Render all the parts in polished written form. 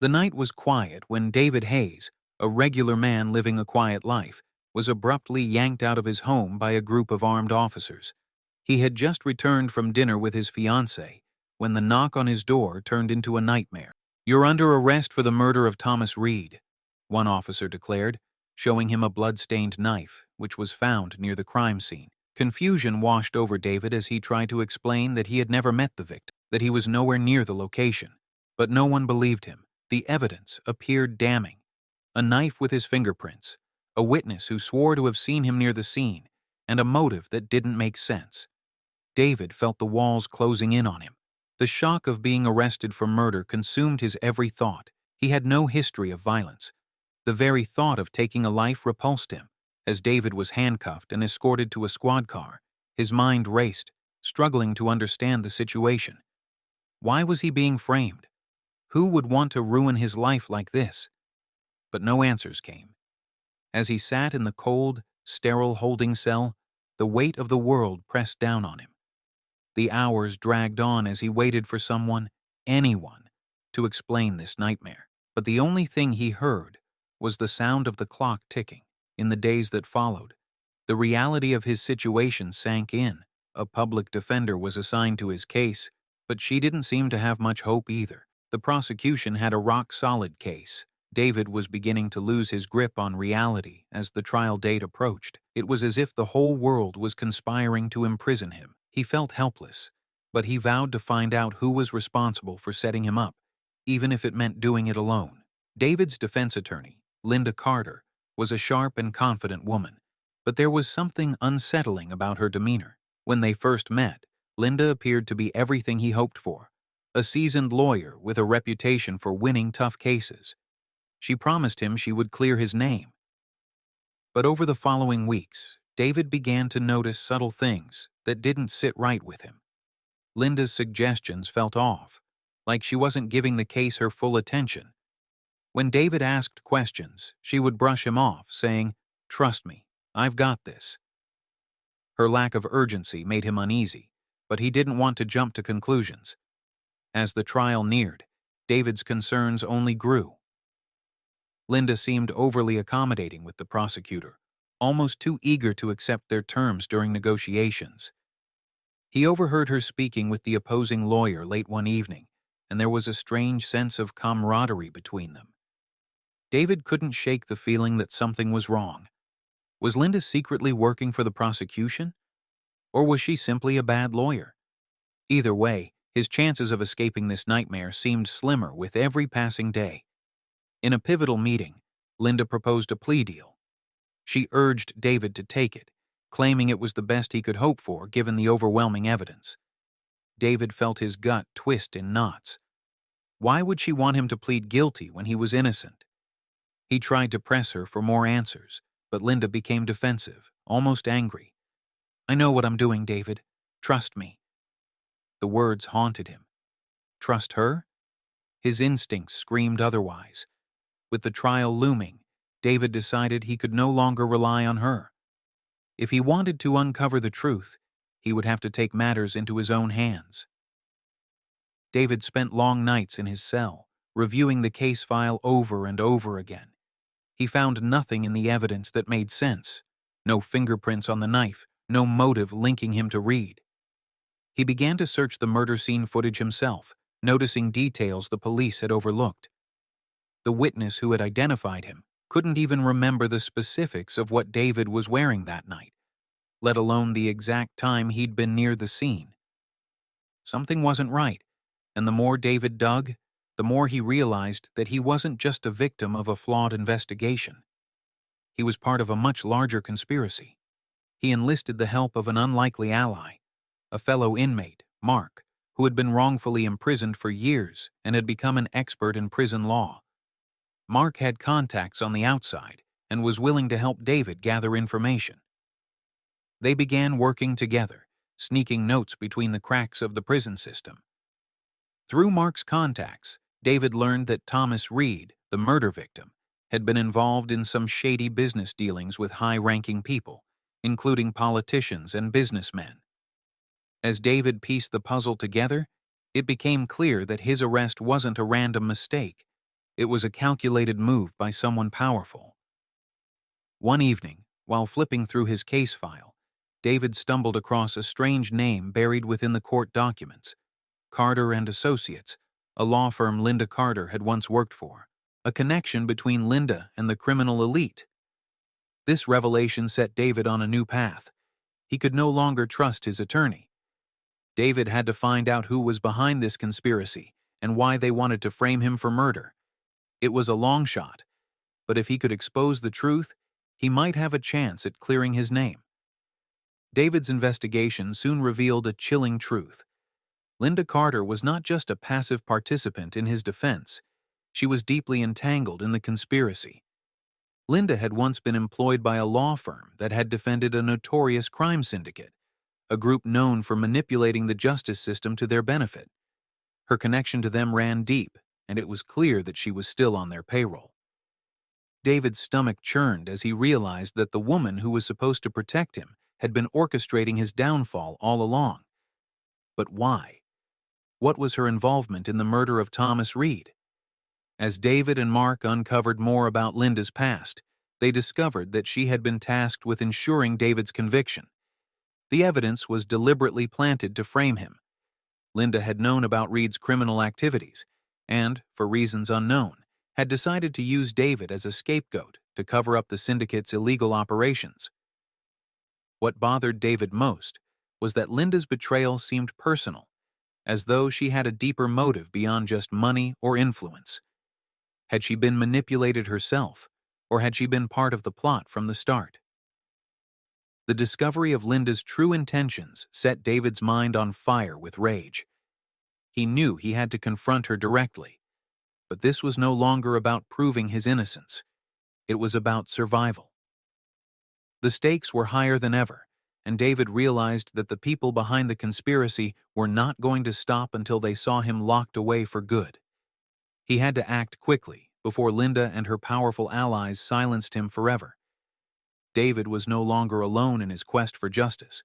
The night was quiet when David Hayes, a regular man living a quiet life, was abruptly yanked out of his home by a group of armed officers. He had just returned from dinner with his fiancée when the knock on his door turned into a nightmare. "You're under arrest for the murder of Thomas Reed," one officer declared, showing him a blood-stained knife, which was found near the crime scene. Confusion washed over David as he tried to explain that he had never met the victim, that he was nowhere near the location. But no one believed him. The evidence appeared damning. A knife with his fingerprints, a witness who swore to have seen him near the scene, and a motive that didn't make sense. David felt the walls closing in on him. The shock of being arrested for murder consumed his every thought. He had no history of violence. The very thought of taking a life repulsed him. As David was handcuffed and escorted to a squad car, his mind raced, struggling to understand the situation. Why was he being framed? Who would want to ruin his life like this? But no answers came. As he sat in the cold, sterile holding cell, the weight of the world pressed down on him. The hours dragged on as he waited for someone, anyone, to explain this nightmare. But the only thing he heard was the sound of the clock ticking. In the days that followed, the reality of his situation sank in. A public defender was assigned to his case, but she didn't seem to have much hope either. The prosecution had a rock-solid case. David was beginning to lose his grip on reality as the trial date approached. It was as if the whole world was conspiring to imprison him. He felt helpless, but he vowed to find out who was responsible for setting him up, even if it meant doing it alone. David's defense attorney, Linda Carter, was a sharp and confident woman, but there was something unsettling about her demeanor. When they first met, Linda appeared to be everything he hoped for, a seasoned lawyer with a reputation for winning tough cases. She promised him she would clear his name. But over the following weeks, David began to notice subtle things that didn't sit right with him. Linda's suggestions felt off, like she wasn't giving the case her full attention. When David asked questions, she would brush him off, saying, "Trust me, I've got this." Her lack of urgency made him uneasy, but he didn't want to jump to conclusions. As the trial neared, David's concerns only grew. Linda seemed overly accommodating with the prosecutor, almost too eager to accept their terms during negotiations. He overheard her speaking with the opposing lawyer late one evening, and there was a strange sense of camaraderie between them. David couldn't shake the feeling that something was wrong. Was Linda secretly working for the prosecution? Or was she simply a bad lawyer? Either way, his chances of escaping this nightmare seemed slimmer with every passing day. In a pivotal meeting, Linda proposed a plea deal. She urged David to take it, claiming it was the best he could hope for given the overwhelming evidence. David felt his gut twist in knots. Why would she want him to plead guilty when he was innocent? He tried to press her for more answers, but Linda became defensive, almost angry. "I know what I'm doing, David. Trust me." The words haunted him. Trust her? His instincts screamed otherwise. With the trial looming, David decided he could no longer rely on her. If he wanted to uncover the truth, he would have to take matters into his own hands. David spent long nights in his cell, reviewing the case file over and over again. He found nothing in the evidence that made sense. No fingerprints on the knife, no motive linking him to Reed. He began to search the murder scene footage himself, noticing details the police had overlooked. The witness who had identified him couldn't even remember the specifics of what David was wearing that night, let alone the exact time he'd been near the scene. Something wasn't right, and the more David dug, the more he realized that he wasn't just a victim of a flawed investigation. He was part of a much larger conspiracy. He enlisted the help of an unlikely ally, a fellow inmate, Mark, who had been wrongfully imprisoned for years and had become an expert in prison law. Mark had contacts on the outside and was willing to help David gather information. They began working together, sneaking notes between the cracks of the prison system. Through Mark's contacts, David learned that Thomas Reed, the murder victim, had been involved in some shady business dealings with high-ranking people, including politicians and businessmen. As David pieced the puzzle together, it became clear that his arrest wasn't a random mistake. It was a calculated move by someone powerful. One evening, while flipping through his case file, David stumbled across a strange name buried within the court documents. Carter and Associates, a law firm Linda Carter had once worked for. A connection between Linda and the criminal elite. This revelation set David on a new path. He could no longer trust his attorney. David had to find out who was behind this conspiracy and why they wanted to frame him for murder. It was a long shot, but if he could expose the truth, he might have a chance at clearing his name. David's investigation soon revealed a chilling truth. Linda Carter was not just a passive participant in his defense. She was deeply entangled in the conspiracy. Linda had once been employed by a law firm that had defended a notorious crime syndicate, a group known for manipulating the justice system to their benefit. Her connection to them ran deep, and it was clear that she was still on their payroll. David's stomach churned as he realized that the woman who was supposed to protect him had been orchestrating his downfall all along. But why? What was her involvement in the murder of Thomas Reed? As David and Mark uncovered more about Linda's past, they discovered that she had been tasked with ensuring David's conviction. The evidence was deliberately planted to frame him. Linda had known about Reed's criminal activities and, for reasons unknown, had decided to use David as a scapegoat to cover up the syndicate's illegal operations. What bothered David most was that Linda's betrayal seemed personal, as though she had a deeper motive beyond just money or influence. Had she been manipulated herself, or had she been part of the plot from the start? The discovery of Linda's true intentions set David's mind on fire with rage. He knew he had to confront her directly, but this was no longer about proving his innocence. It was about survival. The stakes were higher than ever, and David realized that the people behind the conspiracy were not going to stop until they saw him locked away for good. He had to act quickly before Linda and her powerful allies silenced him forever. David was no longer alone in his quest for justice.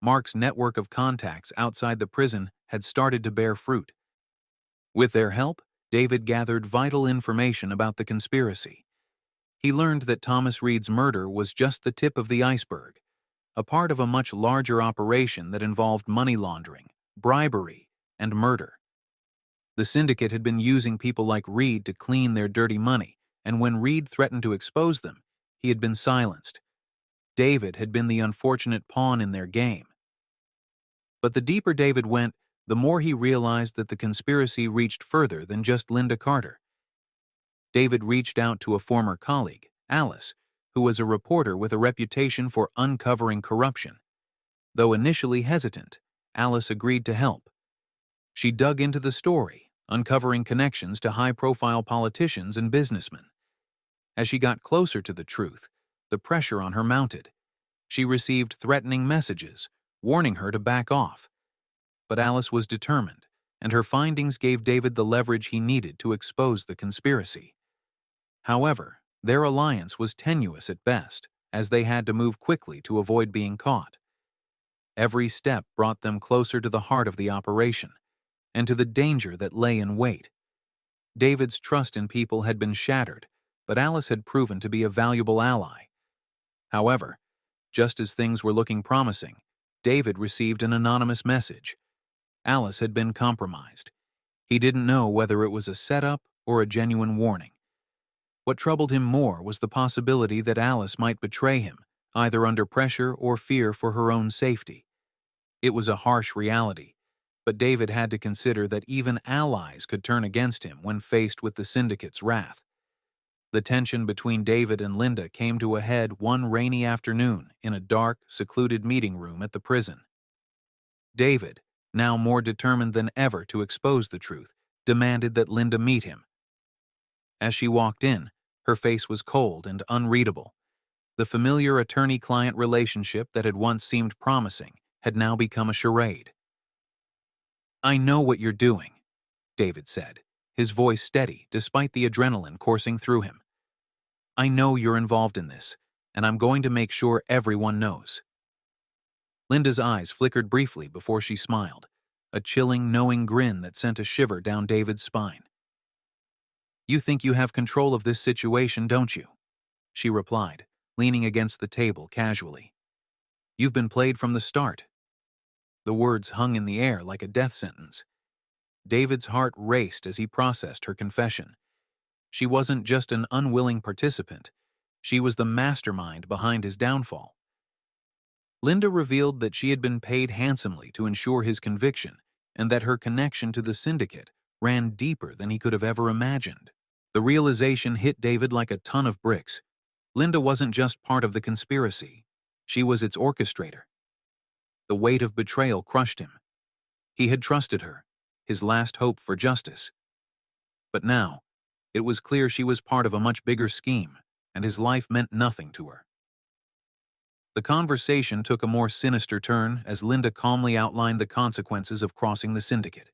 Mark's network of contacts outside the prison had started to bear fruit. With their help, David gathered vital information about the conspiracy. He learned that Thomas Reed's murder was just the tip of the iceberg, a part of a much larger operation that involved money laundering, bribery, and murder. The syndicate had been using people like Reed to clean their dirty money, and when Reed threatened to expose them, he had been silenced. David had been the unfortunate pawn in their game. But the deeper David went, the more he realized that the conspiracy reached further than just Linda Carter. David reached out to a former colleague, Alice, who was a reporter with a reputation for uncovering corruption. Though initially hesitant, Alice agreed to help. She dug into the story, uncovering connections to high-profile politicians and businessmen. As she got closer to the truth, the pressure on her mounted. She received threatening messages, warning her to back off. But Alice was determined, and her findings gave David the leverage he needed to expose the conspiracy. However, their alliance was tenuous at best, as they had to move quickly to avoid being caught. Every step brought them closer to the heart of the operation, and to the danger that lay in wait. David's trust in people had been shattered, but Alice had proven to be a valuable ally. However, just as things were looking promising, David received an anonymous message. Alice had been compromised. He didn't know whether it was a setup or a genuine warning. What troubled him more was the possibility that Alice might betray him, either under pressure or fear for her own safety. It was a harsh reality, but David had to consider that even allies could turn against him when faced with the syndicate's wrath. The tension between David and Linda came to a head one rainy afternoon in a dark, secluded meeting room at the prison. David, now more determined than ever to expose the truth, demanded that Linda meet him. As she walked in, her face was cold and unreadable. The familiar attorney-client relationship that had once seemed promising had now become a charade. "I know what you're doing," David said, his voice steady despite the adrenaline coursing through him. "I know you're involved in this, and I'm going to make sure everyone knows." Linda's eyes flickered briefly before she smiled, a chilling, knowing grin that sent a shiver down David's spine. "You think you have control of this situation, don't you?" she replied, leaning against the table casually. "You've been played from the start." The words hung in the air like a death sentence. David's heart raced as he processed her confession. She wasn't just an unwilling participant. She was the mastermind behind his downfall. Linda revealed that she had been paid handsomely to ensure his conviction, and that her connection to the syndicate ran deeper than he could have ever imagined. The realization hit David like a ton of bricks. Linda wasn't just part of the conspiracy. She was its orchestrator. The weight of betrayal crushed him. He had trusted her, his last hope for justice. But now, it was clear she was part of a much bigger scheme, and his life meant nothing to her. The conversation took a more sinister turn as Linda calmly outlined the consequences of crossing the syndicate.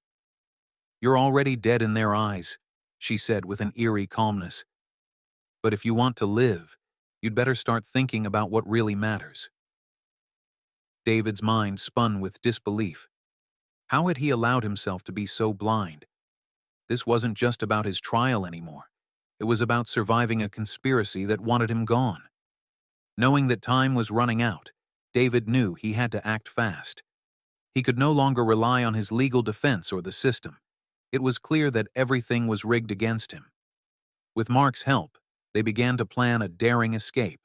"You're already dead in their eyes," she said with an eerie calmness. "But if you want to live, you'd better start thinking about what really matters." David's mind spun with disbelief. How had he allowed himself to be so blind? This wasn't just about his trial anymore. It was about surviving a conspiracy that wanted him gone. Knowing that time was running out, David knew he had to act fast. He could no longer rely on his legal defense or the system. It was clear that everything was rigged against him. With Mark's help, they began to plan a daring escape.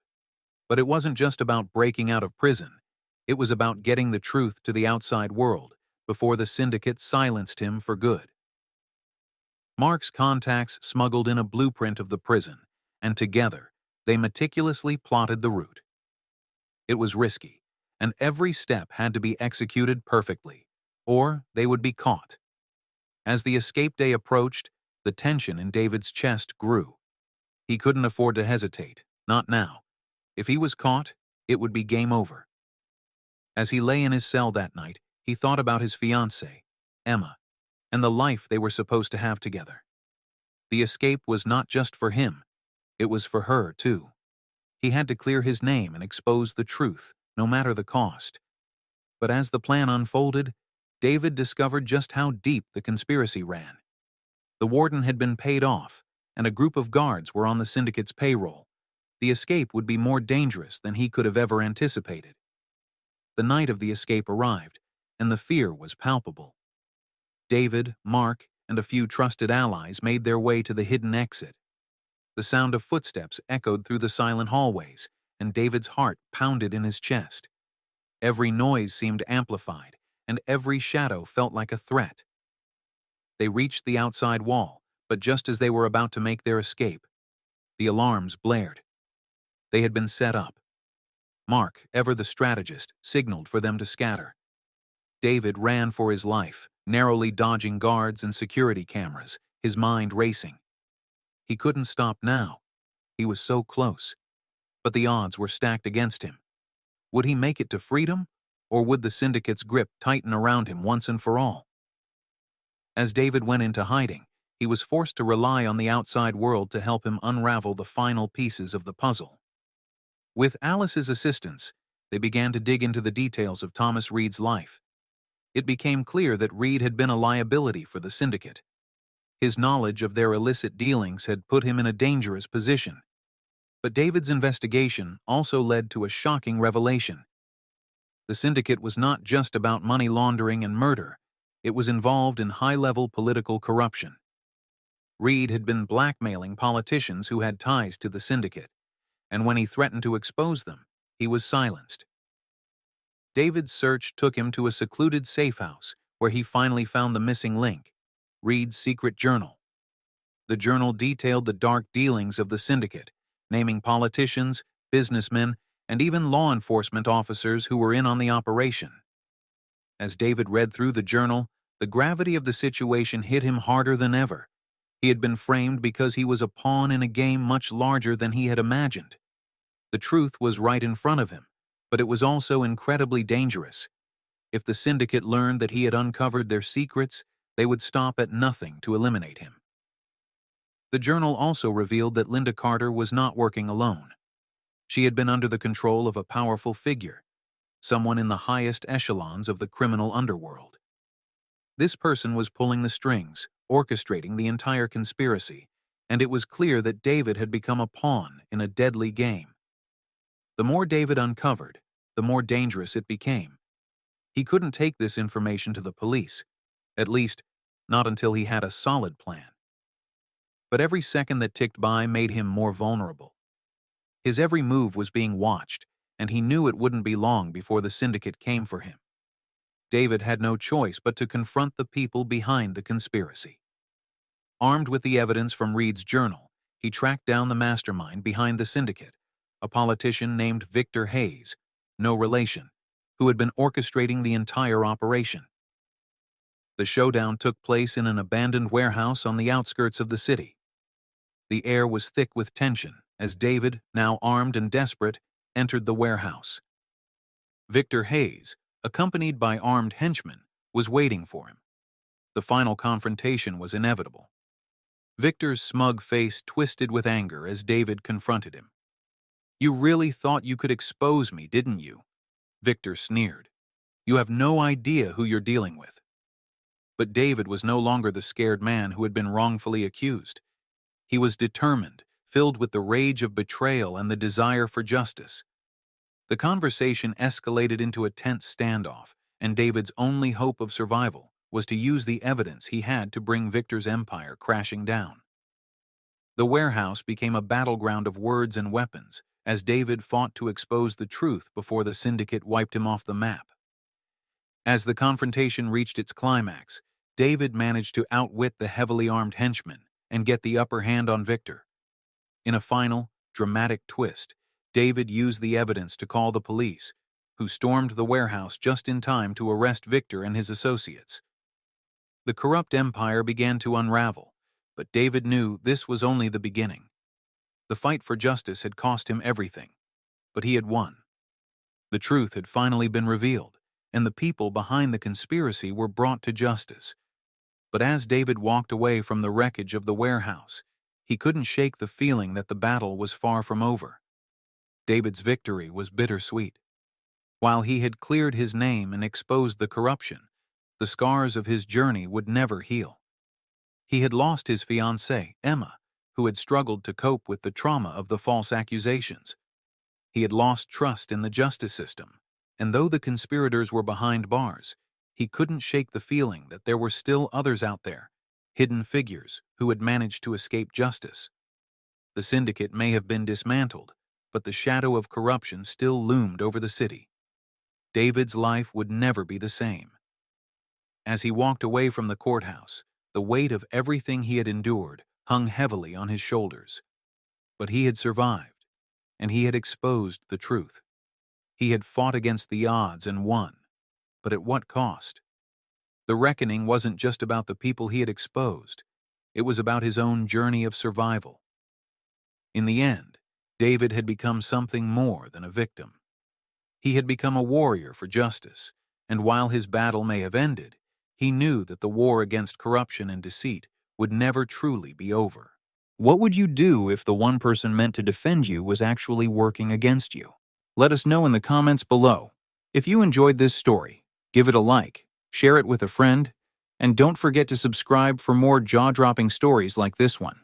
But it wasn't just about breaking out of prison. It was about getting the truth to the outside world before the syndicate silenced him for good. Mark's contacts smuggled in a blueprint of the prison, and together, they meticulously plotted the route. It was risky, and every step had to be executed perfectly, or they would be caught. As the escape day approached, the tension in David's chest grew. He couldn't afford to hesitate, not now. If he was caught, it would be game over. As he lay in his cell that night, he thought about his fiancée, Emma, and the life they were supposed to have together. The escape was not just for him. It was for her, too. He had to clear his name and expose the truth, no matter the cost. But as the plan unfolded, David discovered just how deep the conspiracy ran. The warden had been paid off, and a group of guards were on the syndicate's payroll. The escape would be more dangerous than he could have ever anticipated. The night of the escape arrived, and the fear was palpable. David, Mark, and a few trusted allies made their way to the hidden exit. The sound of footsteps echoed through the silent hallways, and David's heart pounded in his chest. Every noise seemed amplified, and every shadow felt like a threat. They reached the outside wall, but just as they were about to make their escape, the alarms blared. They had been set up. Mark, ever the strategist, signaled for them to scatter. David ran for his life, narrowly dodging guards and security cameras, his mind racing. He couldn't stop now. He was so close. But the odds were stacked against him. Would he make it to freedom, or would the syndicate's grip tighten around him once and for all? As David went into hiding, he was forced to rely on the outside world to help him unravel the final pieces of the puzzle. With Alice's assistance, they began to dig into the details of Thomas Reed's life. It became clear that Reed had been a liability for the syndicate. His knowledge of their illicit dealings had put him in a dangerous position. But David's investigation also led to a shocking revelation. The syndicate was not just about money laundering and murder. It was involved in high-level political corruption. Reed had been blackmailing politicians who had ties to the syndicate, and when he threatened to expose them, he was silenced. David's search took him to a secluded safe house where he finally found the missing link, Reed's secret journal. The journal detailed the dark dealings of the syndicate, naming politicians, businessmen, and even law enforcement officers who were in on the operation. As David read through the journal, the gravity of the situation hit him harder than ever. He had been framed because he was a pawn in a game much larger than he had imagined. The truth was right in front of him, but it was also incredibly dangerous. If the syndicate learned that he had uncovered their secrets, they would stop at nothing to eliminate him. The journal also revealed that Linda Carter was not working alone. She had been under the control of a powerful figure, someone in the highest echelons of the criminal underworld. This person was pulling the strings, orchestrating the entire conspiracy, and it was clear that David had become a pawn in a deadly game. The more David uncovered, the more dangerous it became. He couldn't take this information to the police, at least not until he had a solid plan. But every second that ticked by made him more vulnerable. His every move was being watched, and he knew it wouldn't be long before the syndicate came for him. David had no choice but to confront the people behind the conspiracy. Armed with the evidence from Reed's journal, he tracked down the mastermind behind the syndicate, a politician named Victor Hayes, no relation, who had been orchestrating the entire operation. The showdown took place in an abandoned warehouse on the outskirts of the city. The air was thick with tension as David, now armed and desperate, entered the warehouse. Victor Hayes, accompanied by armed henchmen, was waiting for him. The final confrontation was inevitable. Victor's smug face twisted with anger as David confronted him. "You really thought you could expose me, didn't you?" Victor sneered. "You have no idea who you're dealing with." But David was no longer the scared man who had been wrongfully accused. He was determined, filled with the rage of betrayal and the desire for justice. The conversation escalated into a tense standoff, and David's only hope of survival was to use the evidence he had to bring Victor's empire crashing down. The warehouse became a battleground of words and weapons as David fought to expose the truth before the syndicate wiped him off the map. As the confrontation reached its climax, David managed to outwit the heavily armed henchmen and get the upper hand on Victor. In a final, dramatic twist, David used the evidence to call the police, who stormed the warehouse just in time to arrest Victor and his associates. The corrupt empire began to unravel, but David knew this was only the beginning. The fight for justice had cost him everything, but he had won. The truth had finally been revealed, and the people behind the conspiracy were brought to justice. But as David walked away from the wreckage of the warehouse, he couldn't shake the feeling that the battle was far from over. David's victory was bittersweet. While he had cleared his name and exposed the corruption, the scars of his journey would never heal. He had lost his fiancée, Emma, who had struggled to cope with the trauma of the false accusations. He had lost trust in the justice system, and though the conspirators were behind bars, he couldn't shake the feeling that there were still others out there, hidden figures who had managed to escape justice. The syndicate may have been dismantled, but the shadow of corruption still loomed over the city. David's life would never be the same. As he walked away from the courthouse, the weight of everything he had endured hung heavily on his shoulders. But he had survived, and he had exposed the truth. He had fought against the odds and won, but at what cost? The reckoning wasn't just about the people he had exposed. It was about his own journey of survival. In the end, David had become something more than a victim. He had become a warrior for justice, and while his battle may have ended, he knew that the war against corruption and deceit would never truly be over. What would you do if the one person meant to defend you was actually working against you? Let us know in the comments below. If you enjoyed this story, give it a like, share it with a friend, and don't forget to subscribe for more jaw-dropping stories like this one.